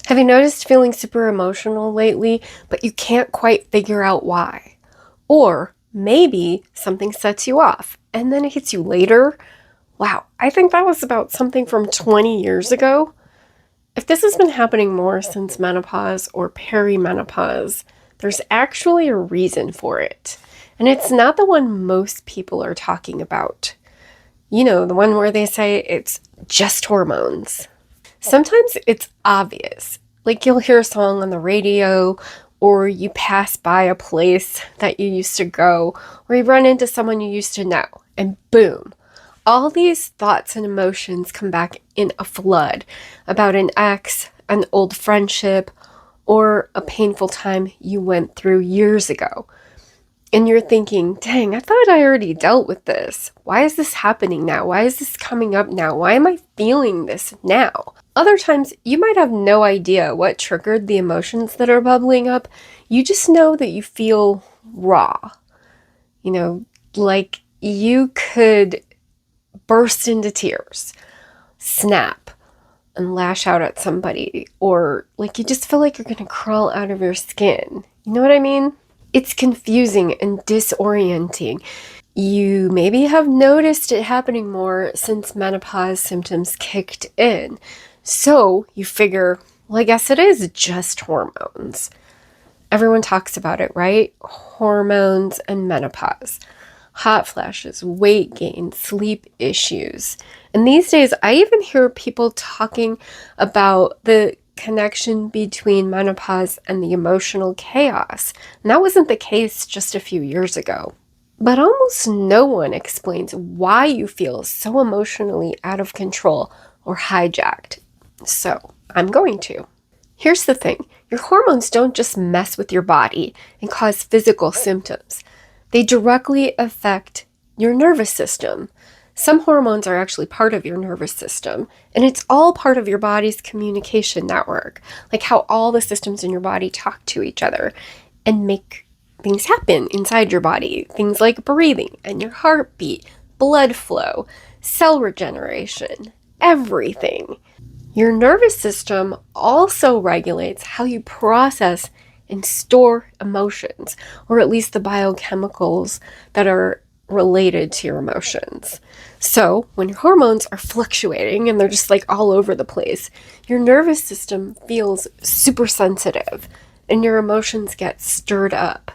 Have you noticed feeling super emotional lately, but you can't quite figure out why? Or maybe something sets you off and then it hits you later. Wow, I think that was about something from 20 years ago. If this has been happening more since menopause or perimenopause, there's actually a reason for it. And it's not the one most people are talking about. You know, the one where they say it's just hormones. Sometimes it's obvious. Like you'll hear a song on the radio, or you pass by a place that you used to go, or you run into someone you used to know, and boom, all these thoughts and emotions come back in a flood about an ex, an old friendship, or a painful time you went through years ago. And you're thinking, dang, I thought I already dealt with this. Why is this happening now? Why is this coming up now? Why am I feeling this now? Other times, you might have no idea what triggered the emotions that are bubbling up. You just know that you feel raw. You know, like you could burst into tears, snap, and lash out at somebody. Or like you just feel like you're going to crawl out of your skin. You know what I mean? It's confusing and disorienting. You maybe have noticed it happening more since menopause symptoms kicked in. So you figure, well, I guess it is just hormones. Everyone talks about it, right? Hormones and menopause. Hot flashes, weight gain, sleep issues. And these days, I even hear people talking about the connection between menopause and the emotional chaos. And that wasn't the case just a few years ago. But almost no one explains why you feel so emotionally out of control or hijacked. So I'm going to. Here's the thing. Your hormones don't just mess with your body and cause physical symptoms. They directly affect your nervous system. Some hormones are actually part of your nervous system, and it's all part of your body's communication network, like how all the systems in your body talk to each other and make things happen inside your body. Things like breathing and your heartbeat, blood flow, cell regeneration, everything. Your nervous system also regulates how you process and store emotions, or at least the biochemicals that are related to your emotions. So when your hormones are fluctuating and they're just like all over the place, your nervous system feels super sensitive and your emotions get stirred up.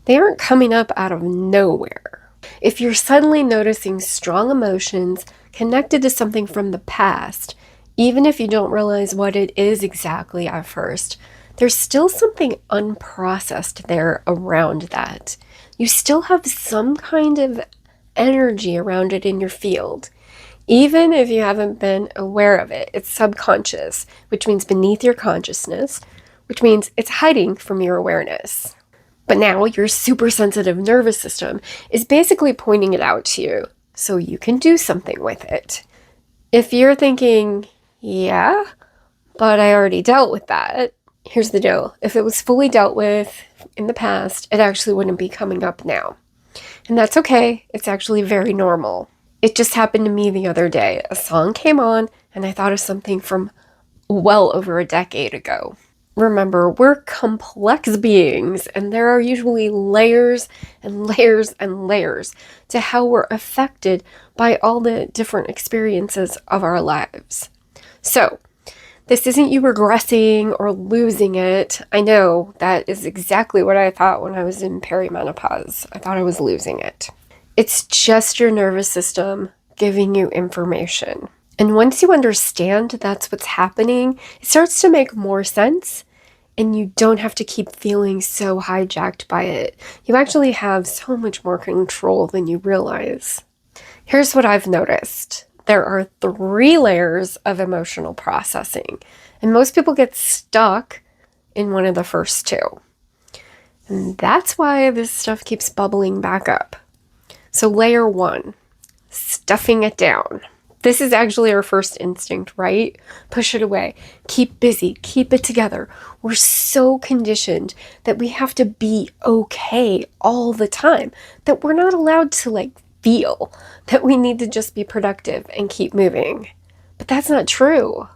They aren't coming up out of nowhere. If you're suddenly noticing strong emotions connected to something from the past, even if you don't realize what it is exactly at first, there's still something unprocessed there around that. You still have some kind of energy around it in your field. Even if you haven't been aware of it, it's subconscious, which means beneath your consciousness, which means it's hiding from your awareness. But now your super sensitive nervous system is basically pointing it out to you so you can do something with it. If you're thinking, yeah, but I already dealt with that, here's the deal. If it was fully dealt with in the past, it actually wouldn't be coming up now. And that's okay. It's actually very normal. It just happened to me the other day. A song came on and I thought of something from well over a decade ago. Remember, we're complex beings and there are usually layers and layers and layers to how we're affected by all the different experiences of our lives. So, this isn't you regressing or losing it. I know that is exactly what I thought when I was in perimenopause. I thought I was losing it. It's just your nervous system giving you information. And once you understand that's what's happening, it starts to make more sense and you don't have to keep feeling so hijacked by it. You actually have so much more control than you realize. Here's what I've noticed. There are 3 layers of emotional processing, and most people get stuck in one of the first 2. And that's why this stuff keeps bubbling back up. So layer 1, stuffing it down. This is actually our first instinct, right? Push it away. Keep busy. Keep it together. We're so conditioned that we have to be okay all the time, that we're not allowed to feel, that we need to just be productive and keep moving. But that's not true.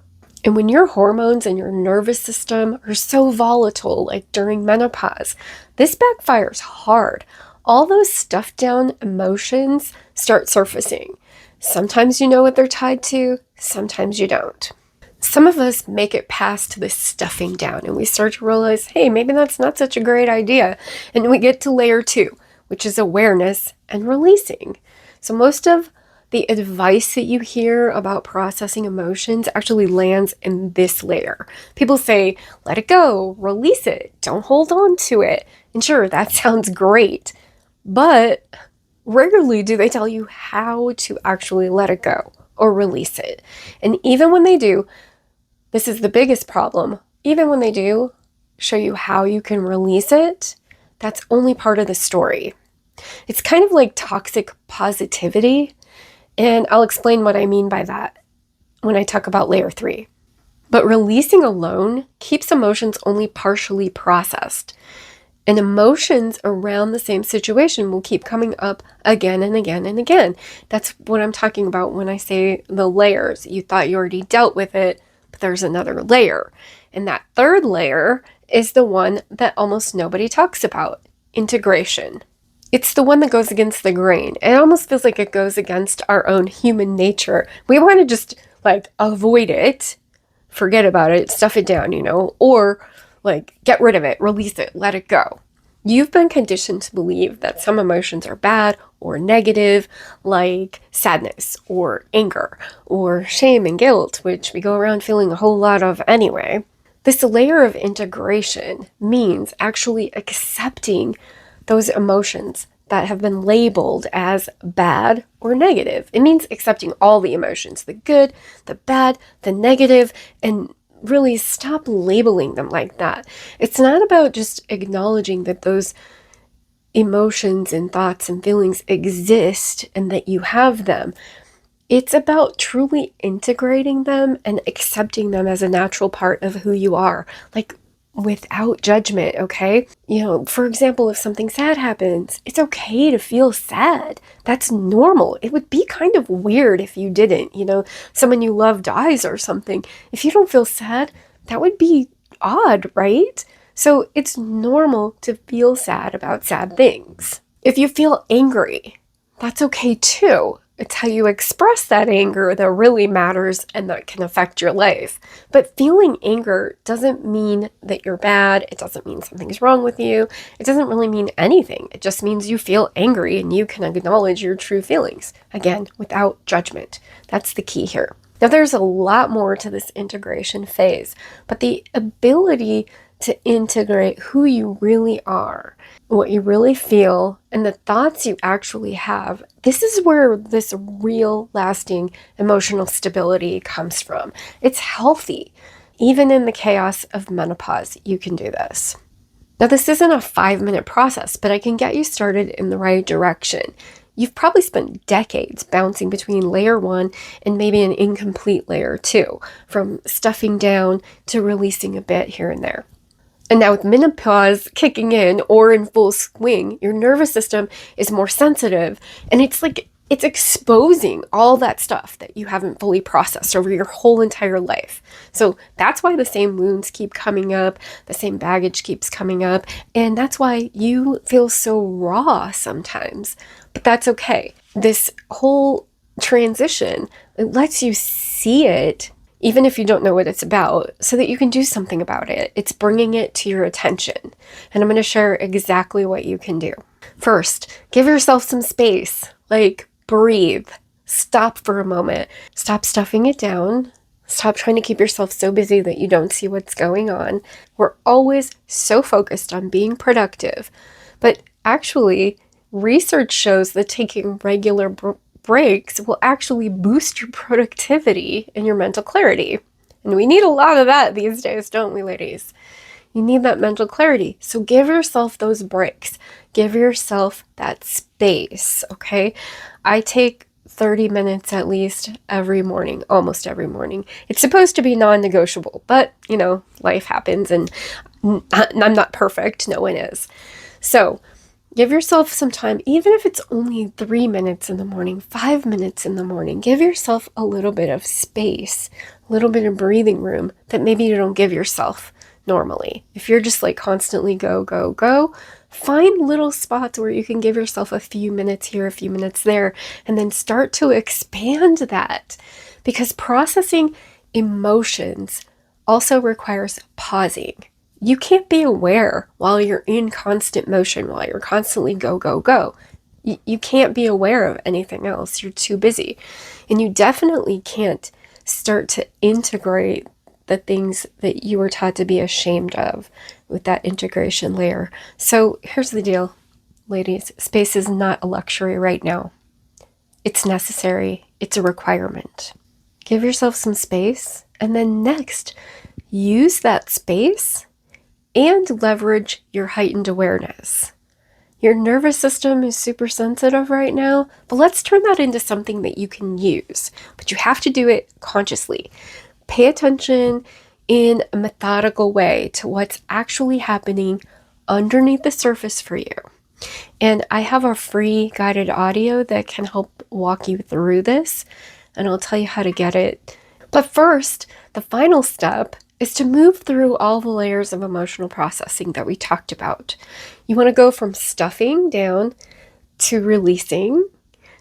And when your hormones and your nervous system are so volatile, like during menopause, this backfires hard. All those stuffed down emotions start surfacing. Sometimes you know what they're tied to, sometimes you don't. Some of us make it past this stuffing down and we start to realize, hey, maybe that's not such a great idea. And we get to layer 2, which is awareness and releasing. So most of the advice that you hear about processing emotions actually lands in this layer. People say, let it go, release it, don't hold on to it. And sure, that sounds great, but rarely do they tell you how to actually let it go or release it. And even when they do, this is the biggest problem. Even when they do show you how you can release it, that's only part of the story. It's kind of like toxic positivity, and I'll explain what I mean by that when I talk about layer 3. But releasing alone keeps emotions only partially processed. And emotions around the same situation will keep coming up again and again and again. That's what I'm talking about when I say the layers. You thought you already dealt with it, but there's another layer. And that third layer is the one that almost nobody talks about: integration. It's the one that goes against the grain. It almost feels like it goes against our own human nature. We want to just avoid it, forget about it, stuff it down, or get rid of it, release it, let it go. You've been conditioned to believe that some emotions are bad or negative, like sadness or anger or shame and guilt, which we go around feeling a whole lot of anyway. This layer of integration means actually accepting those emotions that have been labeled as bad or negative. It means accepting all the emotions, the good, the bad, the negative, and really stop labeling them like that. It's not about just acknowledging that those emotions and thoughts and feelings exist and that you have them. It's about truly integrating them and accepting them as a natural part of who you are, without judgment, okay? For example, if something sad happens, it's okay to feel sad. That's normal. It would be kind of weird if you didn't, someone you love dies or something. If you don't feel sad, that would be odd, right? So it's normal to feel sad about sad things. If you feel angry, that's okay too. It's how you express that anger that really matters and that can affect your life. But feeling anger doesn't mean that you're bad. It doesn't mean something's wrong with you. It doesn't really mean anything. It just means you feel angry and you can acknowledge your true feelings. Again, without judgment. That's the key here. Now, there's a lot more to this integration phase, but the ability to integrate who you really are, what you really feel, and the thoughts you actually have, this is where this real lasting emotional stability comes from. It's healthy. Even in the chaos of menopause, you can do this. Now, this isn't a 5-minute process, but I can get you started in the right direction. You've probably spent decades bouncing between layer 1 and maybe an incomplete layer 2, from stuffing down to releasing a bit here and there. And now with menopause kicking in or in full swing, your nervous system is more sensitive, and it's exposing all that stuff that you haven't fully processed over your whole entire life. So that's why the same wounds keep coming up, the same baggage keeps coming up, and that's why you feel so raw sometimes. But that's okay. This whole transition, it lets you see it, even if you don't know what it's about, so that you can do something about it. It's bringing it to your attention. And I'm going to share exactly what you can do. First, give yourself some space. Breathe. Stop for a moment. Stop stuffing it down. Stop trying to keep yourself so busy that you don't see what's going on. We're always so focused on being productive. But actually, research shows that taking regular breaks will actually boost your productivity and your mental clarity. And we need a lot of that these days, don't we, ladies? You need that mental clarity. So give yourself those breaks. Give yourself that space, okay? I take 30 minutes at least every morning, almost every morning. It's supposed to be non-negotiable, but, life happens and I'm not perfect. No one is. So Give yourself some time, even if it's only 3 minutes in the morning, 5 minutes in the morning. Give yourself a little bit of space, a little bit of breathing room that maybe you don't give yourself normally. If you're just like constantly go, go, go, find little spots where you can give yourself a few minutes here, a few minutes there, and then start to expand that. Because processing emotions also requires pausing. You can't be aware while you're in constant motion, while you're constantly go, go, go. You can't be aware of anything else. You're too busy. And you definitely can't start to integrate the things that you were taught to be ashamed of with that integration layer. So here's the deal, ladies. Space is not a luxury right now. It's necessary. It's a requirement. Give yourself some space, and then next, use that space and leverage your heightened awareness. Your nervous system is super sensitive right now, but let's turn that into something that you can use. But you have to do it consciously. Pay attention in a methodical way to what's actually happening underneath the surface for you. And I have a free guided audio that can help walk you through this, and I'll tell you how to get it. But first, the final step is to move through all the layers of emotional processing that we talked about. You want to go from stuffing down to releasing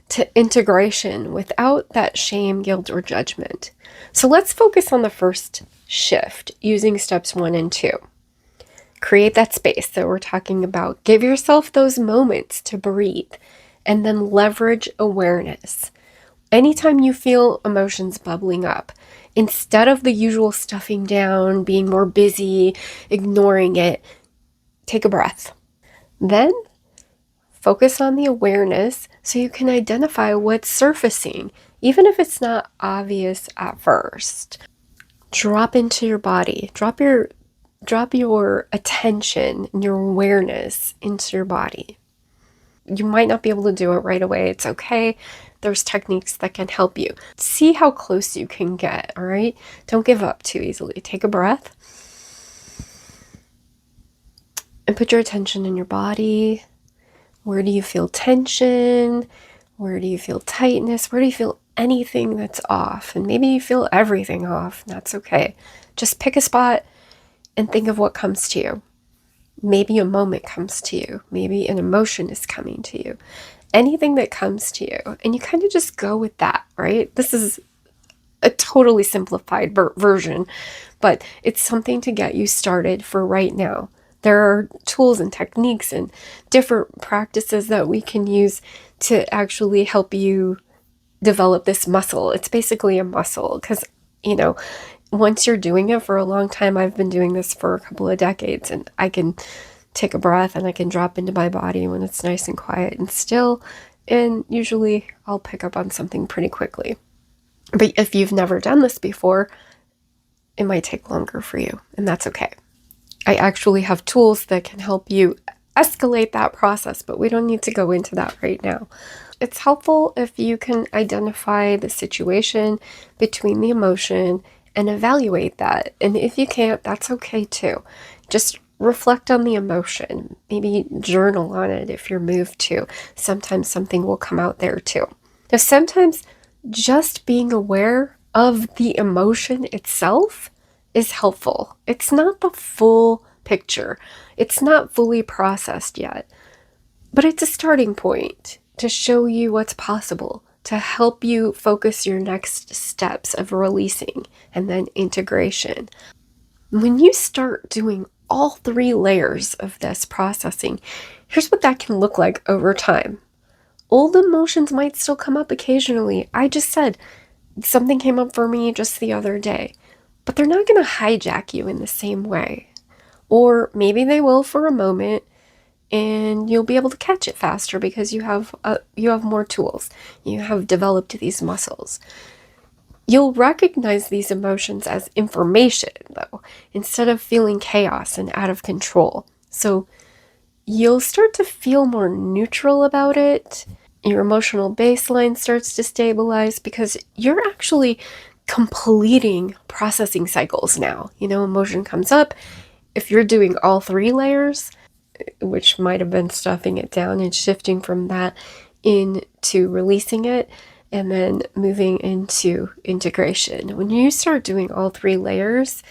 to integration without that shame, guilt, or judgment. So let's focus on the first shift using steps 1 and 2. Create that space that we're talking about. Give yourself those moments to breathe and then leverage awareness. Anytime you feel emotions bubbling up, instead of the usual stuffing down, being more busy, ignoring it, take a breath. Then focus on the awareness so you can identify what's surfacing, even if it's not obvious at first. Drop into your body. Drop your attention and your awareness into your body. You might not be able to do it right away. It's okay. There's techniques that can help you. See how close you can get, all right? Don't give up too easily. Take a breath and put your attention in your body. Where do you feel tension? Where do you feel tightness? Where do you feel anything that's off? And maybe you feel everything off. That's okay. Just pick a spot and think of what comes to you. Maybe a moment comes to you. Maybe an emotion is coming to you. Anything that comes to you. And you kind of just go with that, right? This is a totally simplified version, but it's something to get you started for right now. There are tools and techniques and different practices that we can use to actually help you develop this muscle. It's basically a muscle because, once you're doing it for a long time, I've been doing this for a couple of decades, and I can take a breath and I can drop into my body when it's nice and quiet and still, and usually I'll pick up on something pretty quickly. But if you've never done this before, it might take longer for you, and that's okay. I actually have tools that can help you escalate that process, but we don't need to go into that right now. It's helpful if you can identify the situation between the emotion and evaluate that. And if you can't, that's okay too. Just reflect on the emotion. Maybe journal on it if you're moved to. Sometimes something will come out there too. Now, sometimes just being aware of the emotion itself is helpful. It's not the full picture. It's not fully processed yet, but it's a starting point to show you what's possible, to help you focus your next steps of releasing and then integration. When you start doing all 3 layers of this processing, here's what that can look like over time. Old emotions might still come up occasionally. I just said something came up for me just the other day, but they're not going to hijack you in the same way. Or maybe they will for a moment, and you'll be able to catch it faster because you have more tools. You have developed these muscles. You'll recognize these emotions as information, though, instead of feeling chaos and out of control. So you'll start to feel more neutral about it. Your emotional baseline starts to stabilize because you're actually completing processing cycles now. Emotion comes up. If you're doing all 3 layers, which might have been stuffing it down, and shifting from that into releasing it, and then moving into integration. When you start doing all 3 layers,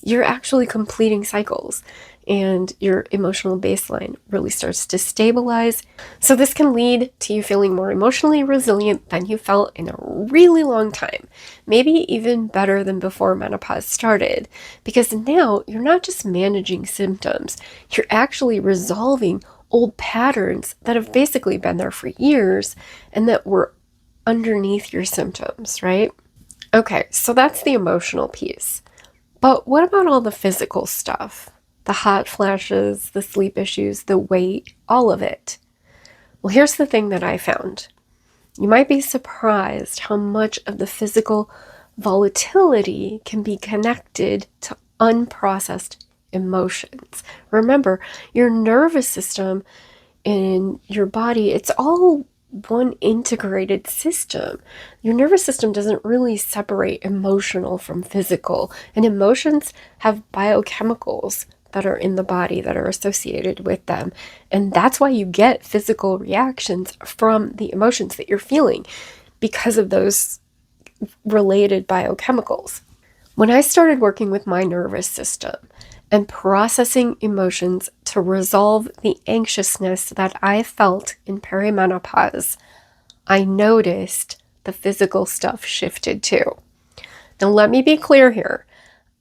you're actually completing cycles, and your emotional baseline really starts to stabilize. So this can lead to you feeling more emotionally resilient than you felt in a really long time, maybe even better than before menopause started, because now you're not just managing symptoms, you're actually resolving old patterns that have basically been there for years and that were underneath your symptoms, right? Okay, so that's the emotional piece. But what about all the physical stuff? The hot flashes, the sleep issues, the weight, all of it. Well, here's the thing that I found. You might be surprised how much of the physical volatility can be connected to unprocessed emotions. Remember, your nervous system and your body, it's all one integrated system. Your nervous system doesn't really separate emotional from physical, and emotions have biochemicals that are in the body that are associated with them. And that's why you get physical reactions from the emotions that you're feeling, because of those related biochemicals. When I started working with my nervous system and processing emotions to resolve the anxiousness that I felt in perimenopause, I noticed the physical stuff shifted too. Now, let me be clear here.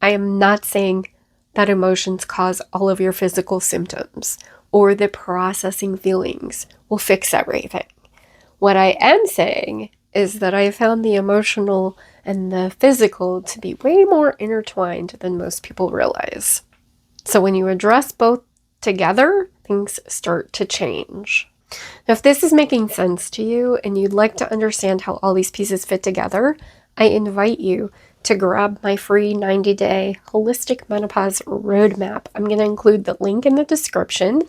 I am not saying that emotions cause all of your physical symptoms or that processing feelings will fix everything. What I am saying is that I found the emotional and the physical to be way more intertwined than most people realize. So when you address both together, things start to change. Now, if this is making sense to you and you'd like to understand how all these pieces fit together, I invite you to grab my free 90-day holistic menopause roadmap. I'm going to include the link in the description,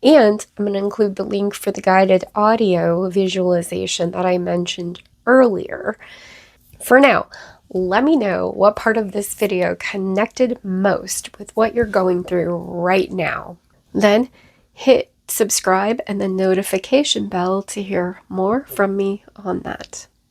and I'm going to include the link for the guided audio visualization that I mentioned earlier. For now, let me know what part of this video connected most with what you're going through right now. Then hit subscribe and the notification bell to hear more from me on that.